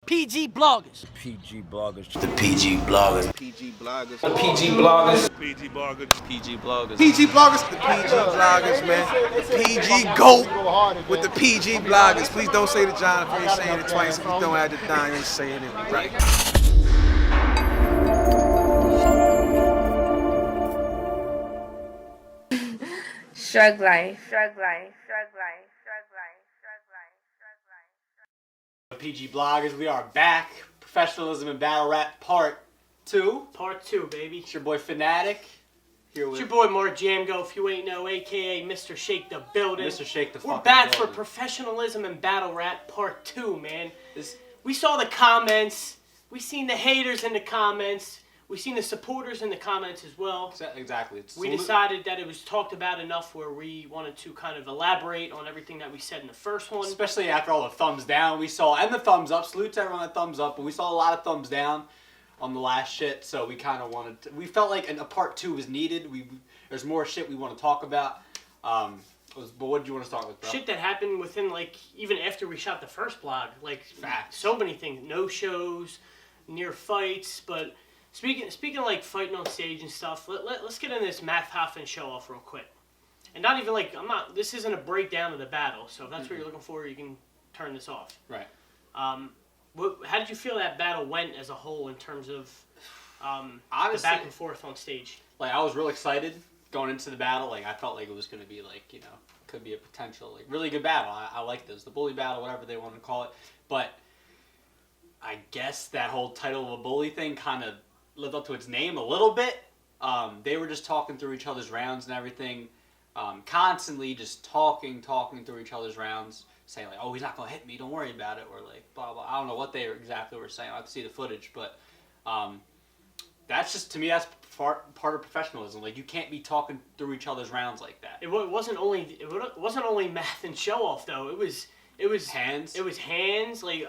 PG bloggers. PG bloggers. The PG bloggers. PG bloggers. The PG bloggers. PG bloggers. PG bloggers. PG bloggers. The PG bloggers, man. The PG GOAT with the PG bloggers. Please don't say the John if you ain't saying it twice. If you don't have the Don, you ain't saying it right. Shrug life, shrug life, shrug life, shrug life, shrug life, shrug life. PG bloggers, we are back. Professionalism and battle rap part 2. Part 2, baby. It's your boy Fanatic. Here It's with your boy Mark Jamgo, if you ain't know, aka Mr. Shake the Building. Mr. Shake the We're fucking back building. for Professionalism and battle rap part 2, man. We saw the comments. We seen the haters in the comments. We seen the supporters in the comments as well. Exactly. We decided that it was talked about enough where we wanted to kind of elaborate on everything that we said in the first one. Especially after all the thumbs down we saw, and the thumbs up. Salute to everyone that thumbs up, but we saw a lot of thumbs down on the last shit, so we kind of wanted to, we felt like a part 2 was needed. There's more shit we want to talk about. But what did you want to start with, bro? Shit that happened within, like, even after we shot the first blog. Like, facts. So many things. No shows, near fights, but speaking of, like, fighting on stage and stuff, let's get into this Matt Hoffman show-off real quick. And not even, like, this isn't a breakdown of the battle, so if that's what you're looking for, you can turn this off. Right. How did you feel that battle went as a whole in terms of Honestly, the back and forth on stage? Like, I was real excited going into the battle. Like, I felt like it was going to be, like, you know, could be a potential, like, really good battle. I like this. The bully battle, whatever they want to call it. But I guess that whole title of a bully thing kind of lived up to its name a little bit. They were just talking through each other's rounds and everything. Constantly just talking through each other's rounds. Saying, like, oh, he's not going to hit me. Don't worry about it. Or, like, blah, blah. I don't know what they exactly were saying. I have to see the footage. But that's just, to me, that's part of professionalism. Like, you can't be talking through each other's rounds like that. It wasn't only math and show off though. It was hands. It was hands. Like,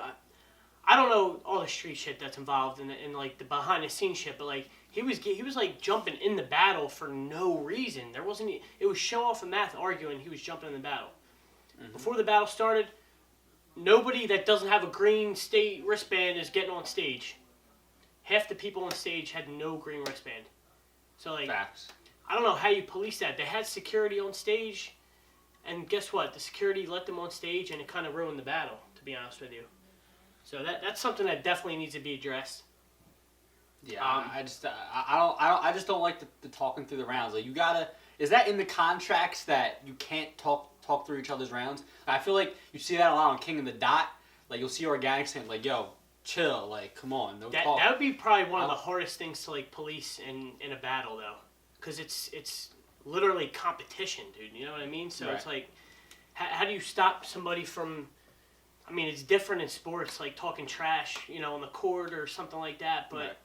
I don't know all the street shit that's involved in like the behind the scenes shit, but like he was like jumping in the battle for no reason. It was show off and math arguing. He was jumping in the battle. Mm-hmm. Before the battle started, nobody that doesn't have a green state wristband is getting on stage. Half the people on stage had no green wristband. So, like, facts. I don't know how you police that. They had security on stage, and guess what? The security let them on stage, and it kind of ruined the battle, to be honest with you. So that's something that definitely needs to be addressed. Yeah, I just don't like the talking through the rounds. Like, you gotta. Is that in the contracts that you can't talk through each other's rounds? I feel like you see that a lot on King and the Dot. Like, you'll see organic saying, like, yo, chill, like, come on, no talk. That would be probably one of the hardest things to, like, police in a battle, though. Because it's literally competition, dude, you know what I mean? So It's like, how do you stop somebody from, I mean, it's different in sports, like talking trash, you know, on the court or something like that, but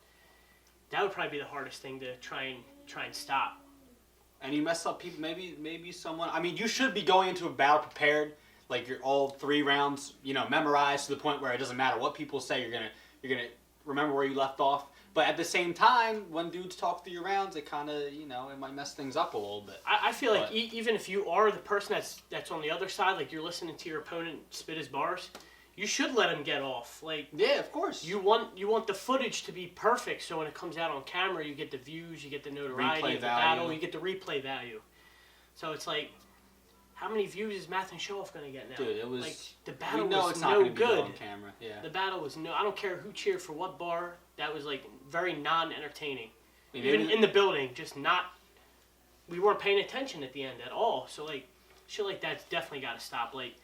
that would probably be the hardest thing to try and stop. And you mess up people, maybe someone, I mean, you should be going into a battle prepared. Like, you're all 3 rounds, you know, memorized to the point where it doesn't matter what people say. You're gonna remember where you left off. But at the same time, when dudes talk through your rounds, it kind of, you know, it might mess things up a little bit. I feel like even if you are the person that's on the other side, like you're listening to your opponent spit his bars, you should let him get off. Like, yeah, of course. You want the footage to be perfect, so when it comes out on camera, you get the views, you get the notoriety of the battle, you get the replay value. So it's like, how many views is Math and Show-Off going to get now? Dude, it was... Like, the battle was it's not no good. good. On camera. Yeah. The battle was no... I don't care who cheered for what bar. That was, like, very non-entertaining. Maybe even in the building, just not... We weren't paying attention at the end at all. So, like, shit like that's definitely got to stop. Like,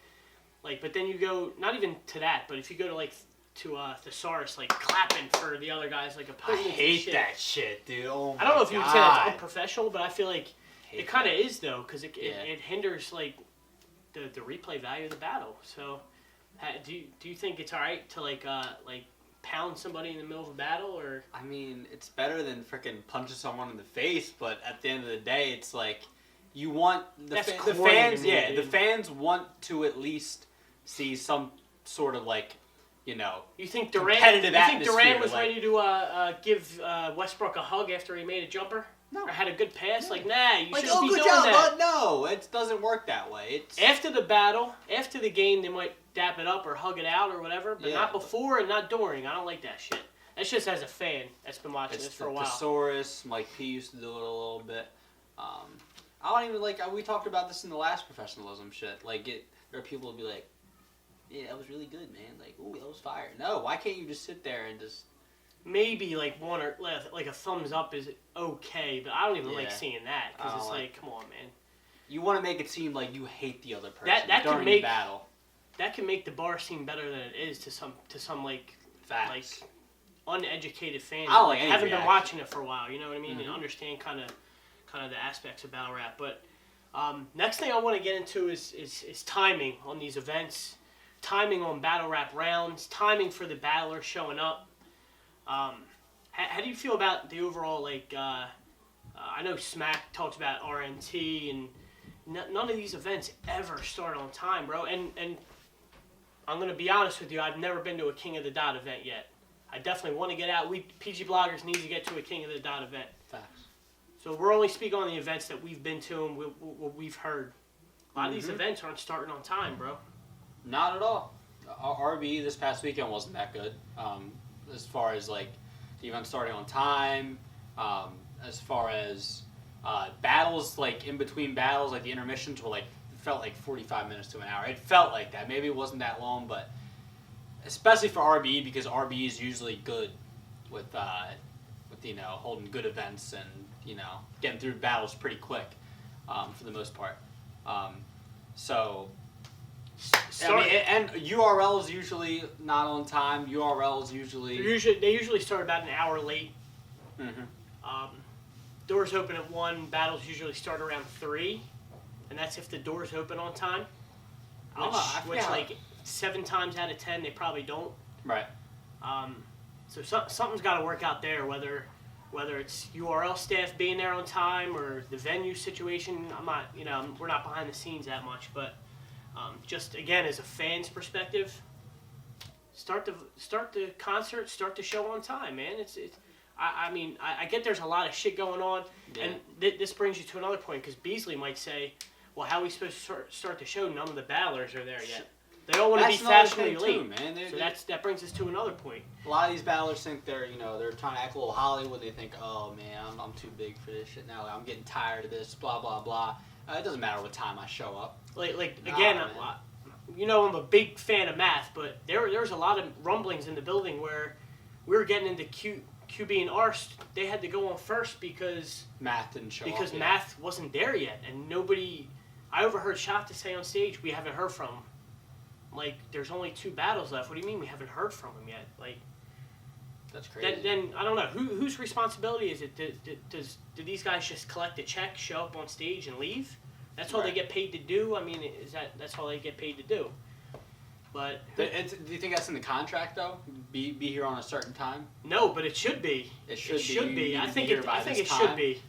but then you go... Not even to that, but if you go to, like, to Thesaurus, like, clapping for the other guys, like, opponents I hate that shit, dude. Oh, my I don't know if you would say God. that's unprofessional, but I feel like... It kind of is, though, because it hinders, like, the replay value of the battle. So, do you think it's all right to, like pound somebody in the middle of a battle, or? I mean, it's better than freaking punching someone in the face, but at the end of the day, it's like, you want... The fans, the fans want to at least see some sort of, like, you know, you think Durant was ready to give Westbrook a hug after he made a jumper? No. Or had a good pass? Like, nah, you like, shouldn't be good doing job, that. But no, it doesn't work that way. It's after the battle, after the game, dap it up or hug it out or whatever, but not before and not during. I don't like that shit. That's just as a fan that's been watching this for a while. It's the thesaurus. Mike P used to do it a little bit. I don't even like. We talked about this in the last professionalism shit. Like, there are people who be like, "Yeah, that was really good, man. Like, ooh, that was fire." No, why can't you just sit there and just maybe like one or like a thumbs up is okay, but I don't even like seeing that because it's like, come on, man. You want to make it seem like you hate the other person that during can make, the battle. That can make the bar seem better than it is to some like Facts. like uneducated fans. I don't like any haven't been reaction. watching it for a while. You know what I mean? Mm-hmm. And understand kind of the aspects of battle rap. But next thing I want to get into is timing on these events, timing on battle rap rounds, timing for the battler showing up. How do you feel about the overall, like, I know Smack talks about RNT, and none of these events ever start on time, bro. And I'm going to be honest with you, I've never been to a King of the Dot event yet. I definitely want to get out. We PG bloggers need to get to a King of the Dot event. Facts. So we're only speaking on the events that we've been to and what we've heard. A lot of these events aren't starting on time, bro. Not at all. RBE this past weekend wasn't that good. As far as like the event starting on time, as far as battles, like in between battles, like the intermissions were like, it felt like 45 minutes to an hour. It felt like that. Maybe it wasn't that long, but especially for RBE, because RBE is usually good with holding good events and getting through battles pretty quick for the most part. And URL is usually not on time. URL is usually they usually start about an hour late. Mm-hmm. Doors open at 1. Battles usually start around 3, and that's if the doors open on time. Which like 7 times out of 10 they probably don't. Right. So something's got to work out there. Whether it's URL staff being there on time or the venue situation. I'm not. We're not behind the scenes that much, but. Just again, as a fan's perspective, start the concert, start the show on time, man. I get there's a lot of shit going on, and this brings you to another point because Beasley might say, "Well, how are we supposed to start the show? None of the battlers are there yet. They all want to be fashionably late." Man. So that brings us to another point. A lot of these battlers think they're trying to act a little Hollywood. They think, "Oh man, I'm too big for this shit now. I'm getting tired of this. Blah blah blah." It doesn't matter what time I show up. Again, I'm a big fan of math, but there was a lot of rumblings in the building where we were getting into QB and Arst. They had to go on first because math didn't show up. Because math wasn't there yet, and nobody. I overheard Shot to say on stage, "We haven't heard from him." Like, there's only 2 battles left. What do you mean we haven't heard from him yet? Like, that's crazy. Then I don't know whose responsibility is it? Do these guys just collect a check, show up on stage, and leave? That's all they get paid to do. I mean, that's all they get paid to do? But do you think that's in the contract though? Be here on a certain time? No, but it should be. It should be. I think it should be.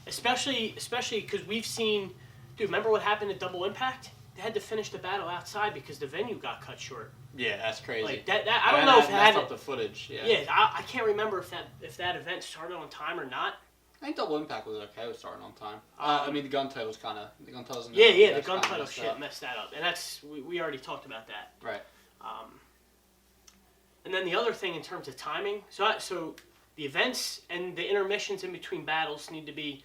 Especially because we've seen. Dude, remember what happened at Double Impact? They had to finish the battle outside because the venue got cut short. Yeah, that's crazy. Like that I don't know if it had up the footage. Yeah. Yeah, I can't remember if that event started on time or not. I think Double Impact was okay with starting on time. The gun title's kind of the gun title's. Yeah, the gun title shit messed that up, and that's we already talked about that. Right. And then the other thing in terms of timing, so the events and the intermissions in between battles need to be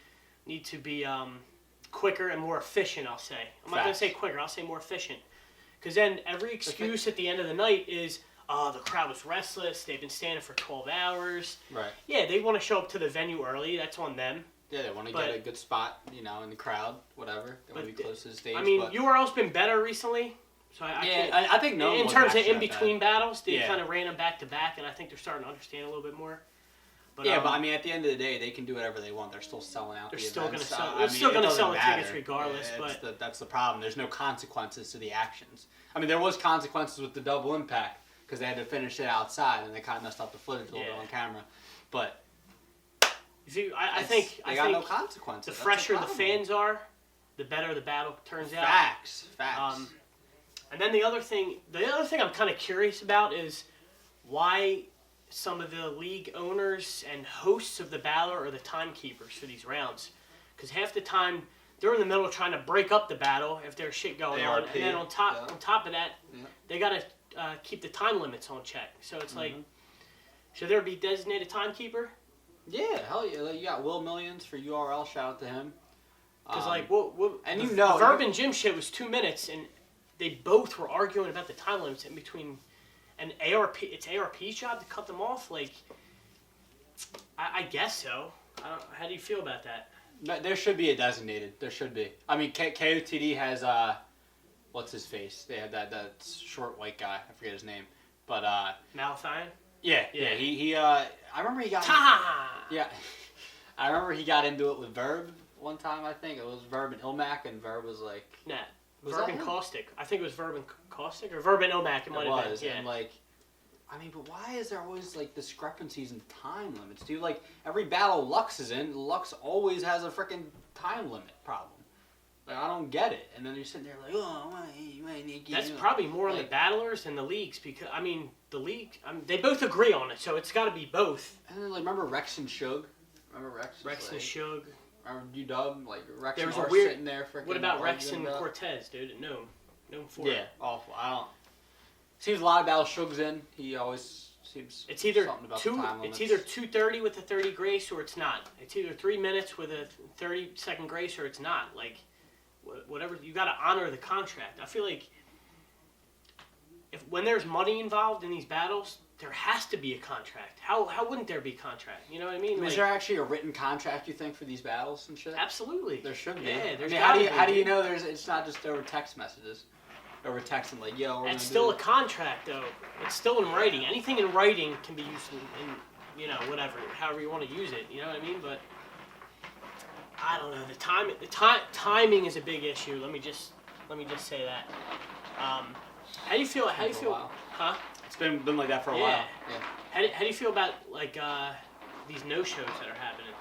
quicker and more efficient. I'll say. I'm not gonna say quicker. I'll say more efficient, because then every excuse at the end of the night is. The crowd was restless. They've been standing for 12 hours. Right. Yeah, they want to show up to the venue early. That's on them. Yeah, they want to get a good spot, in the crowd, whatever. They want to be close to the stage. I mean, URL's been better recently. So I think no. In terms of in between battles, they kind of ran them back to back, and I think they're starting to understand a little bit more. But, I mean, at the end of the day, they can do whatever they want. They're still selling out. They're still going to sell. They're still going to sell the tickets regardless. But that's the problem. There's no consequences to the actions. I mean, there was consequences with the Double Impact. Because they had to finish it outside, and they kind of messed up the footage a little bit on camera. But I think no consequences. The fresher the fans are, the better the battle turns out. Facts. And then the other thing I'm kind of curious about is why some of the league owners and hosts of the battle are the timekeepers for these rounds. Because half the time they're in the middle trying to break up the battle if there's shit going on, ARP, and then on top of that, Yeah. they gotta keep the time limits on check. So it's like, should there be designated timekeeper? Yeah, hell yeah. Like, you got Will Millions for URL. Shout out to him. Because and the, you know, the Verb and Jim shit was 2 minutes, and they both were arguing about the time limits in between. And ARP, it's ARP's job to cut them off. Like, I guess so. How do you feel about that? No, there should be a designated. There should be. I mean, KOTD has what's his face? They had that short white guy. I forget his name, but Malathion? Yeah. He I remember he got. Yeah, I remember he got into it with Verb one time. I think it was Verb and Ilmac, and Verb was like, Nah, Was Verb that and him? Caustic. I think it was Verb and Caustic or Verb and Ilmac. It might have been. Yeah. And like, I mean, but why is there always like discrepancies in time limits, dude? Like every battle Lux is in, Lux always has a freaking time limit problem. Like I don't get it. And then you're sitting there like, oh, why Nikki? That's probably more on the battlers and the leagues because I mean the league. They both agree on it, so it's got to be both. And then like remember Rex and Shug? Remember Rex? Rex and Shug. Remember UW? Like Rex There and was a Ars weird. sitting there freaking. What about Rex arguing and about- Cortez, dude? No for Yeah, it. awful. I don't. Seems a lot of battles Shug's in. He always seems. It's either something about two. The time It's limits. either 2:30 with a 30 grace or it's not. It's either 3 minutes with a 30-second grace or it's not. Like whatever. You got to honor the contract. I feel like when there's money involved in these battles, there has to be a contract. How wouldn't there be a contract? You know what I mean? Is there actually a written contract you think for these battles and shit? Absolutely. There should be. Yeah, there's I mean, how do you gotta be. know it's not just over text messages, over texting like yo? It's still a contract though. It's still in writing. Anything in writing can be used in whatever, however you want to use it. You know what I mean? But I don't know. Timing is a big issue. Let me just say that. How do you feel? How do you For a feel? while. Huh? It's been like that for a Yeah. while. Yeah. How do you feel about like these no shows that are happening?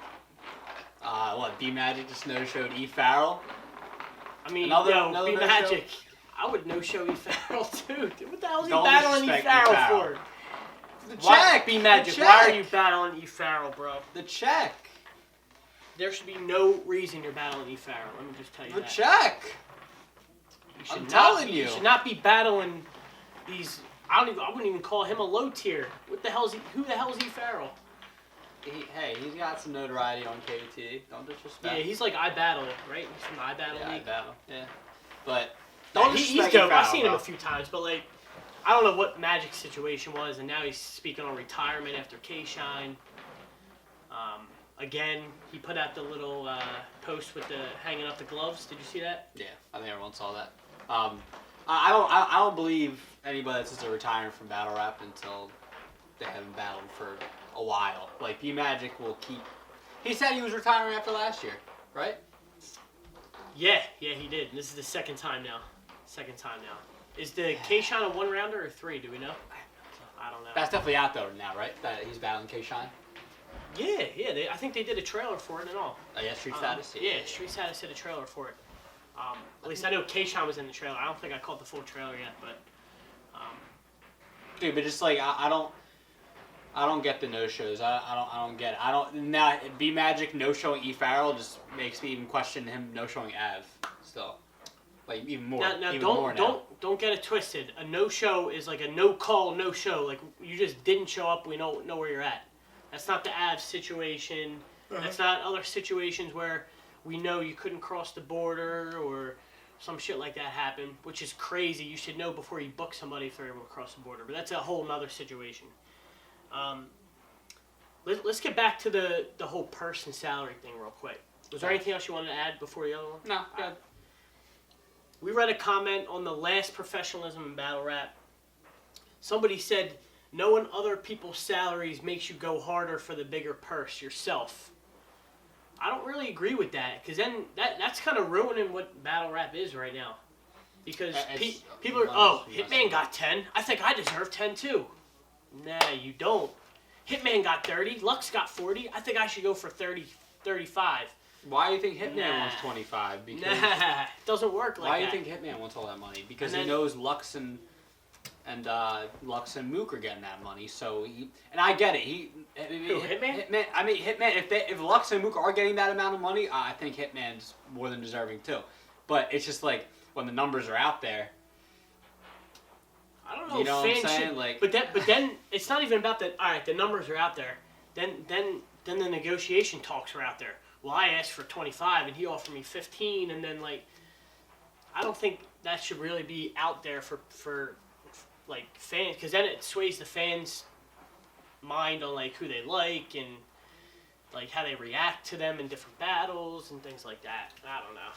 What B Magic just no showed E Farrell? I mean, Another B no-show? Magic. I would no show E Farrell too. Dude, what the hell is he Don't battling E disrespect E. Farrell Farrell. for? The Why, check. B Magic. The Why are check. you battling E Farrell, bro? The check. There should be no reason you're battling E Farrell. Let me just tell you The that. check. You should I'm not telling be- you. You should not be battling these. I wouldn't even call him a low tier. What the hell's he? Who the hell's E Farrell? He's got some notoriety on KT. Don't disrespect. Yeah, he's like I Battle, right? He's from the I Battle Yeah, I League. battle. Yeah. But Don't he's disrespect dope. E. Farrell, I've seen him bro. a few times, but like, I don't know what Magic's situation was, and now he's speaking on retirement after K-Shine. Again, he put out the little post with the hanging up the gloves. Did you see that? Yeah, I think everyone saw that. I don't believe anybody that says they're retiring from battle rap until they haven't battled for a while. Like B Magic will keep. He said he was retiring after last year, right? Yeah, he did. This is the second time now. Is the K-Shine a one rounder or three? Do we know? I don't know. That's definitely out there now, right? That he's battling K-Shine. Yeah. I think they did a trailer for it and all. Oh yeah, Street Status. Yeah, Street Status did a trailer for it. At least I know K-Shine was in the trailer. I don't think I caught the full trailer yet, but Dude, but just like I don't get the no shows. I don't get it. I don't now. B Magic no showing E Farrell just makes me even question him no showing Av still. Like even more. now even more now. don't get it twisted. A no show is like a no call, no show. Like you just didn't show up. We know where you're at. That's not the Av situation. That's not other situations where we know you couldn't cross the border or some shit like that happened, which is crazy. You should know before you book somebody if they're able to cross the border. But that's a whole nother situation. Let's get back to the whole person salary thing real quick. Was there anything else you wanted to add before the other one? No. Yeah. We read a comment on the last Professionalism in Battle Rap. Somebody said, knowing other people's salaries makes you go harder for the bigger purse yourself. I don't really agree with that, because then that's kind of ruining what Battle Rap is right now. Because It's people are, one of oh, those Hitman messages. got 10. I think I deserve 10 too. Nah, you don't. Hitman got 30. Lux got 40. I think I should go for 30, 35. Why do you think Hitman Nah. wants 25? Because Nah, it doesn't work like why do that. you think Hitman wants all that money? Because And he then- knows Lux and and Lux and Mook are getting that money. So and I get it. Hitman? I mean, Hitman. If Lux and Mook are getting that amount of money, I think Hitman's more than deserving too. But it's just like when the numbers are out there. I don't know. You know what I'm fans saying? should, Like, but then it's not even about that. All right, the numbers are out there. Then the negotiation talks are out there. Well, I asked for 25 and he offered me 15, and then like, I don't think that should really be out there for like fans, because then it sways the fans' mind on like who they like and like how they react to them in different battles and things like that. I don't know.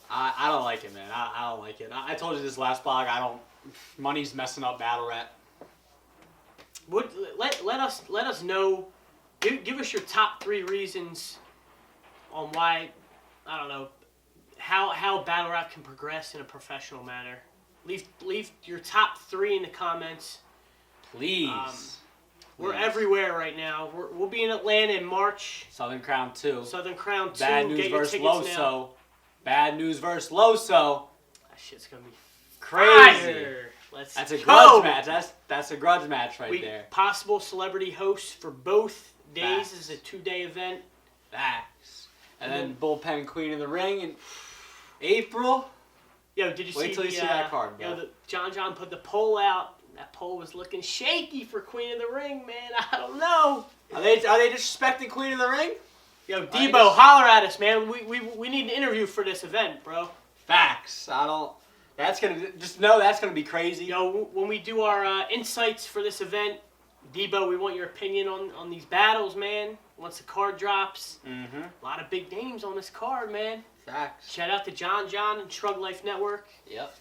I don't like it, man. I don't like it. I told you this last blog. Money's messing up battle rap. Let us know. Give us your top 3 reasons on why, I don't know, how battle rap can progress in a professional manner. Leave your top 3 in the comments. Please. We're everywhere right now. We'll be in Atlanta in March. Southern Crown 2. Southern Crown 2. Bad News Get your versus tickets Loso. now. Bad News versus Loso. That shit's gonna be Crazy. fire. That's a go. grudge match. That's a grudge match right there. Possible celebrity hosts for both days. Facts. This is a 2-day event. Facts. And then Bullpen Queen of the Ring in April. Yo, did you Wait see till you see that card, bro. Yo, John put the poll out. That poll was looking shaky for Queen of the Ring, man. I don't know. Are they disrespecting Queen of the Ring? Yo, Debo, holler at us, man. We need an interview for this event, bro. Facts. That's gonna be crazy. Yo, when we do our insights for this event, Debo, we want your opinion on these battles, man. Once the card drops. Mm-hmm. A lot of big names on this card, man. Facts. Shout out to John and Shrug Life Network. Yep.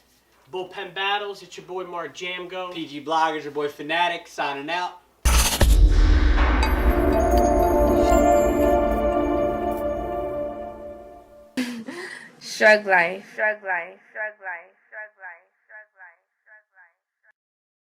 Bullpen Battles, it's your boy Mark Jamgo. PG Bloggers, your boy Fanatic, signing out. Shrug life. Shrug life. Shrug life.